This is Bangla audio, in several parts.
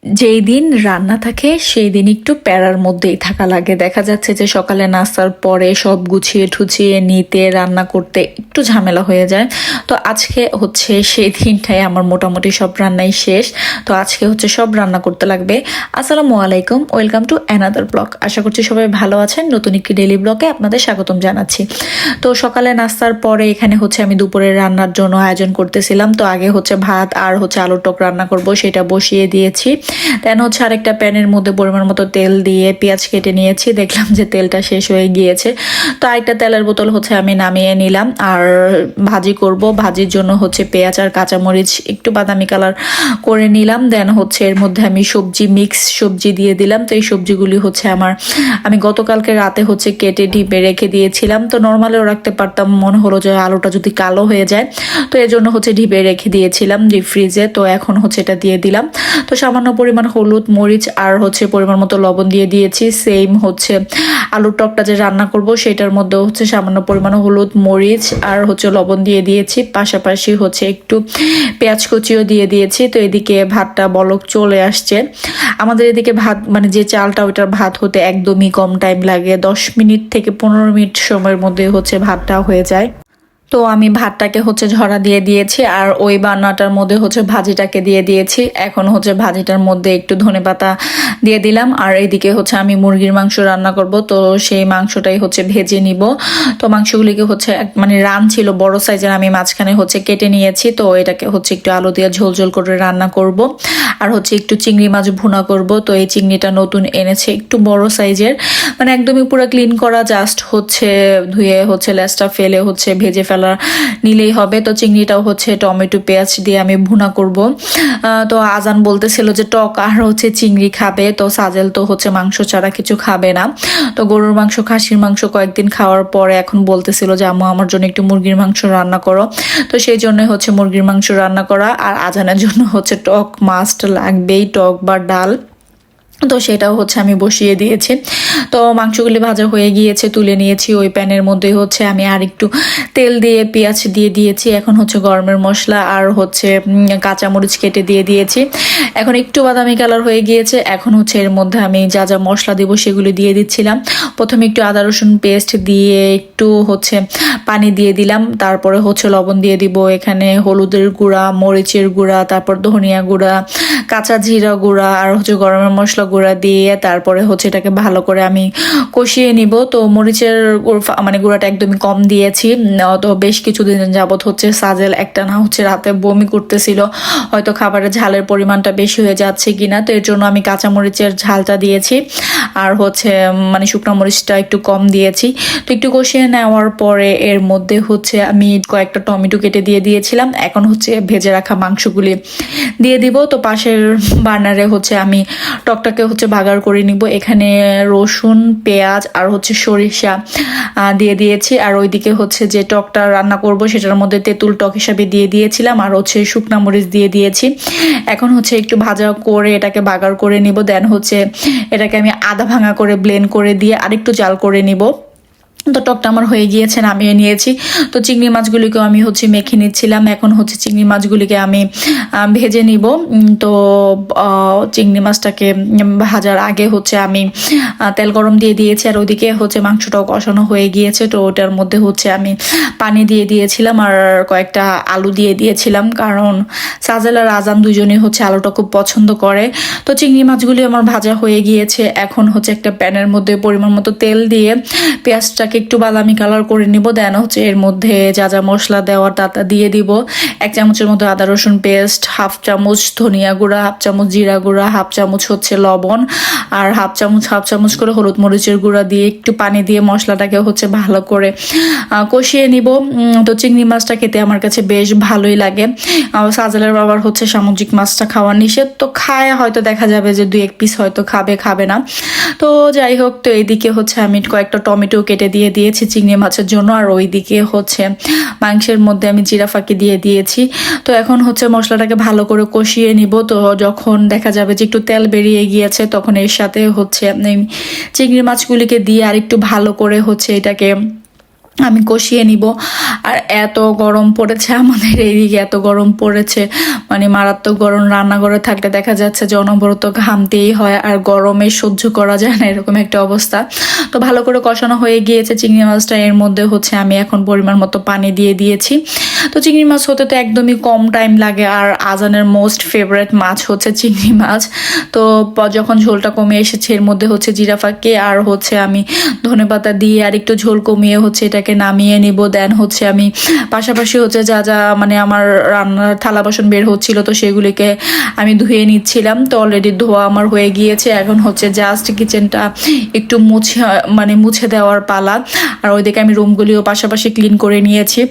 যেই দিন রান্না থাকে সেই দিন একটু প্যারার মধ্যেই থাকা লাগে। দেখা যাচ্ছে যে সকালে নাস্তার পরে সব গুছিয়ে ঠুছিয়ে নিতে রান্না করতে একটু ঝামেলা হয়ে যায়। তো আজকে হচ্ছে সেই দিনটাই আমার মোটামুটি সব রান্নাই শেষ। তো আজকে হচ্ছে সব রান্না করতে লাগবে। আসসালামু আলাইকুম, ওয়েলকাম টু অ্যানাদার ব্লগ। আশা করছি সবাই ভালো আছেন। নতুন একটি ডেইলি ব্লগে আপনাদের স্বাগতম জানাচ্ছি। তো সকালে নাস্তার পরে এখানে হচ্ছে আমি দুপুরের রান্নার জন্য আয়োজন করতেছিলাম। তো আগে হচ্ছে ভাত আর হচ্ছে আলুর টক রান্না করব, সেটা বসিয়ে দিয়েছি। দেন হচ্ছে আরেকটা প্যানের মধ্যে পরিমাণ মতো তেল দিয়ে পেঁয়াজ কেটে নিয়েছি। দেখলাম যে তেলটা শেষ হয়ে গিয়েছে, তো আরেকটা তেলের বোতল হচ্ছে আমি নামিয়ে নিলাম। আর ভাজি করব, ভাজির জন্য হচ্ছে পেঁয়াজ আর কাঁচামরিচ একটু বাদামি কালার করে নিলাম। দেন হচ্ছে এর মধ্যে আমি মিক্স সবজি দিয়ে দিলাম। তো এই সবজিগুলি হচ্ছে আমি গতকালকে রাতে হচ্ছে কেটে ঢিপে রেখে দিয়েছিলাম। তো নর্মালেও রাখতে পারতাম, মনে হলো যে আলুটা যদি কালো হয়ে যায়, তো এর জন্য হচ্ছে ঢিপে রেখে দিয়েছিলাম ডিপ ফ্রিজে। তো এখন হচ্ছে এটা দিয়ে দিলাম। তো সামান্য পরিমাণ হলুদ, মরিচ আর হচ্ছে পরিমাণ মতো লবণ দিয়ে দিয়েছি। সেম হচ্ছে আলুর টকটা যে রান্না করব সেটার মধ্যে হচ্ছে সামান্য পরিমাণ হলুদ, মরিচ আর হচ্ছে লবণ দিয়ে দিয়েছি। পাশাপাশি হচ্ছে একটু পেঁয়াজ কুচিও দিয়ে দিয়েছি। তো এদিকে ভাতটা বলক চলে আসছে। আমাদের এদিকে ভাত মানে যে চালটা, ওইটার ভাত হতে একদমই কম টাইম লাগে, 10 মিনিট থেকে 15 মিনিট সময়ের মধ্যে হচ্ছে ভাতটা হয়ে যায়। তো আমি ভাতটাকে হচ্ছে ঝরা দিয়ে দিয়েছি আর ওই বান্নাটার মধ্যে হচ্ছে ভাজিটাকে দিয়ে দিয়েছি। এখন হচ্ছে ভাজিটার মধ্যে একটু ধনেপাতা দিয়ে দিলাম। আর এদিকে হচ্ছে আমি মুরগির মাংস রান্না করব, তো সেই মাংসটাই হচ্ছে ভেজে নিব। তো মাংসগুলিকে হচ্ছে মানে রান ছিল বড় সাইজের, আমি মাঝখানে হচ্ছে কেটে নিয়েছি। তো এটাকে হচ্ছে একটু আলু দিয়ে ঝোল ঝোল করে রান্না করব। আর হচ্ছে একটু চিংড়ি মাছ ভুনা করব। তো এই চিংড়িটা নতুন এনেছে, একটু বড় সাইজের, মানে একদমই পুরো ক্লিন করা, জাস্ট হচ্ছে ধুয়ে হচ্ছে লেজটা ফেলে হচ্ছে ভেজে ফেলা নিলেই হবে। তো চিংড়িটাও হচ্ছে টমেটো পেঁয়াজ দিয়ে আমি ভুনা করব। তো আজান বলতেছিল যে টক আর হচ্ছে চিংড়ি খাবে। তো সাজেল তো হচ্ছে মাংস ছাড়া কিছু খাবে না। তো গরুর মাংস, খাসির মাংস কয়েকদিন খাওয়ার পরে এখন বলতেছিল যে আম্মু আমার জন্য একটু মুরগির মাংস রান্না করো। তো সেই জন্য হচ্ছে মুরগির মাংস রান্না করা। আর আজানের জন্য হচ্ছে টক মাস্ট লাগবেই, টক বা ডাল। তো সেটাও হচ্ছে আমি বসিয়ে দিয়েছি। তো মাংসগুলি ভাজা হয়ে গিয়েছে, তুলে নিয়েছি। ওই প্যানের মধ্যে হচ্ছে আমি আর একটু তেল দিয়ে পেঁয়াজ দিয়ে দিয়েছি। এখন হচ্ছে গরমের মশলা আর হচ্ছে কাঁচামরিচ কেটে দিয়ে দিয়েছি। এখন একটু বাদামি কালার হয়ে গিয়েছে। এখন হচ্ছে এর মধ্যে আমি যা যা মশলা দেবো সেগুলি দিয়ে দিচ্ছিলাম। প্রথমে একটু আদা রসুন পেস্ট দিয়ে একটু হচ্ছে পানি দিয়ে দিলাম। তারপরে হচ্ছে লবণ দিয়ে দিব, এখানে হলুদের গুঁড়া, মরিচের গুঁড়া, তারপর ধনিয়া গুঁড়া, কাঁচা জিরা গুঁড়া আর হচ্ছে গরমের মশলা গুঁড়া দিয়ে তারপরে হচ্ছে এটাকে ভালো করে আমি কষিয়ে নিব। তো মরিচের মানে গুঁড়াটা একদমই কম দিয়েছি। তো বেশ কিছুদিন যাবত হচ্ছে সাজেল একটা না হচ্ছে রাতে বমি করতেছিল, হয়তো খাবারের ঝালের পরিমাণটা বেশি হয়ে যাচ্ছে কিনা। তো এর জন্য আমি কাঁচা মরিচের ঝালটা দিয়েছি আর হচ্ছে মানে শুকনো মরিচটা একটু কম দিয়েছি। তো একটু কষিয়ে নেওয়ার পরে এর মধ্যে হচ্ছে আমি কয়েকটা টমেটো কেটে দিয়ে দিয়েছিলাম। এখন হচ্ছে ভেজে রাখা মাংসগুলি দিয়ে দিব। তো পাশের বার্নারে হচ্ছে আমি টকটাকে হচ্ছে বাগার করে নিব। এখানে রসুন, পেঁয়াজ আর হচ্ছে সরিষা দিয়ে দিয়েছি। আর ওইদিকে হচ্ছে যে টকটা রান্না করব সেটার মধ্যে তেঁতুল টক হিসাবে দিয়ে দিয়েছিলাম আর হচ্ছে শুকনা মরিচ দিয়ে দিয়েছি। এখন হচ্ছে একটু ভাজা করে এটাকে বাগার করে নিব। দেন হচ্ছে এটাকে আমি আধা ভাঙা করে ব্লেন্ড করে দিয়ে আরেকটু জাল করে নিব। তো টকটা আমার হয়ে গিয়েছে, নামিয়ে নিয়েছি। তো চিংড়ি মাছগুলিকেও আমি হচ্ছে মেখে নিচ্ছিলাম। এখন হচ্ছে চিংড়ি মাছগুলিকে আমি ভেজে নিব। তো চিংড়ি মাছটাকে ভাজার আগে হচ্ছে আমি তেল গরম দিয়ে দিয়েছি। আর ওইদিকে হচ্ছে মাংসটাও কষানো হয়ে গিয়েছে। তো ওটার মধ্যে হচ্ছে আমি পানি দিয়ে দিয়েছিলাম আর কয়েকটা আলু দিয়ে দিয়েছিলাম, কারণ সাজেল আর আজান দুজনেই হচ্ছে আলুটা খুব পছন্দ করে। তো চিংড়ি মাছগুলি আমার ভাজা হয়ে গিয়েছে। এখন হচ্ছে একটা প্যানের মধ্যে পরিমাণ মতো তেল দিয়ে পেঁয়াজটাকে একটু বাদামি কালার করে নিব। দেন হচ্ছে এর মধ্যে যা যা মশলা দেওয়ার তা দিয়ে দিব। 1 চামচের মতো আদা রসুন পেস্ট, 1/2 চামচ ধনিয়া গুঁড়া, 1/2 চামচ জিরা গুঁড়া, 1/2 চামচ হচ্ছে লবণ আর 1/2 চামচ করে হলুদ মরিচের গুঁড়া দিয়ে একটু পানি দিয়ে মশলাটাকে হচ্ছে ভালো করে কষিয়ে নিব। তো চিংড়ি মাছটা খেতে আমার কাছে বেশ ভালোই লাগে। সাজেলের বাবার হচ্ছে সামুদ্রিক মাছটা খাওয়া নিষেধ, তো খায় হয়তো দেখা যাবে যে 2-1 পিস হয়তো খাবে না। তো যাই হোক, তো এইদিকে হচ্ছে আমি কয়েকটা টমেটো কেটে দিয়ে দিয়েছি চিংড়ি মাছের জন্য। আর ওইদিকে হচ্ছে মাংসের মধ্যে আমি জিরা ফাঁকি দিয়ে দিয়েছি। তো এখন হচ্ছে মশলাটাকে ভালো করে কষিয়ে নিব। তো যখন দেখা যাবে যে একটু তেল বেরিয়ে গিয়েছে, তখন এর সাথে হচ্ছে চিংড়ি মাছগুলিকে দিয়ে আর একটু ভালো করে হচ্ছে এটাকে আমি কষিয়ে নিব। আর এত গরম পড়েছে আমাদের এইদিকে, এত গরম পড়েছে, মানে মারাত্মক গরম। রান্নাঘরে থাকলে দেখা যাচ্ছে যে অনবরত ঘামতেই হয়, আর গরমে সহ্য করা যায় না, এরকম একটা অবস্থা। তো ভালো করে কষানো হয়ে গিয়েছে চিংড়ি মাছটা। এর মধ্যে হচ্ছে আমি এখন পরিমাণ মতো পানি দিয়ে দিয়েছি। তো চিংড়ি মাছ হতে তো একদমই কম টাইম লাগে, আর আজানের মোস্ট ফেভারিট মাছ হচ্ছে চিংড়ি মাছ। তো যখন ঝোলটা কমে এসেছে, এর মধ্যে হচ্ছে জিরা ফাঁকি আর হচ্ছে আমি ধনেপাতা দিয়ে আর একটু ঝোল কমিয়ে হচ্ছে এটাকে নামিয়ে নিব। দেন হচ্ছে আমি পাশাপাশি হচ্ছে যা যা মানে আমার রান্নার থালা বাসন বের হচ্ছিল, তো সেগুলিকে আমি ধুয়ে নিচ্ছিলাম। তো অলরেডি ধোয়া আমার হয়ে গিয়েছে, এখন হচ্ছে জাস্ট কিচেনটা একটু মুছে দেওয়ার পালা। আর ওইদিকে আমি রুমগুলিও পাশাপাশি ক্লিন করে নিয়েছি।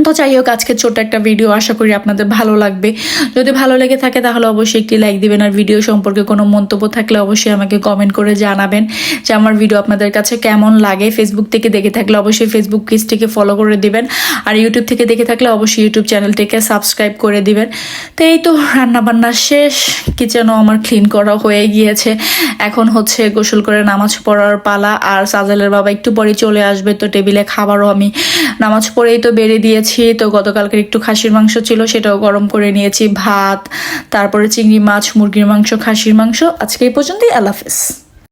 তো যাই হোক, আজকে ছোট্ট একটা ভিডিও, আশা করি আপনাদের ভালো লাগবে। যদি ভালো লেগে থাকে তাহলে অবশ্যই একটি লাইক দিবেন, আর ভিডিও সম্পর্কে কোনো মন্তব্য থাকলে অবশ্যই আমাকে কমেন্ট করে জানাবেন যে আমার ভিডিও আপনাদের কাছে কেমন লাগে। ফেসবুক থেকে দেখে থাকলে অবশ্যই ফেসবুক পেজটিকে ফলো করে দিবেন, আর ইউটিউব থেকে দেখে থাকলে অবশ্যই ইউটিউব চ্যানেলটিকে সাবস্ক্রাইব করে দিবেন। তো এই তো রান্নাবান্না শেষ, কিচেনও আমার ক্লিন করা হয়ে গিয়েছে। এখন হচ্ছে গোসল করে নামাজ পড়ার পালা। আর সাজালের বাবা একটু পরেই চলে আসবে, তো টেবিলে খাবারও আমি নামাজ পড়েই তো বেড়ে দিয়েছি। তো গতকালকের একটু খাসির মাংস ছিল, সেটাও গরম করে নিয়েছি, ভাত, তারপরে চিংড়ি মাছ, মুরগির মাংস, খাসির মাংস। আজকে এই পর্যন্তই, আল্লাহ হাফেজ।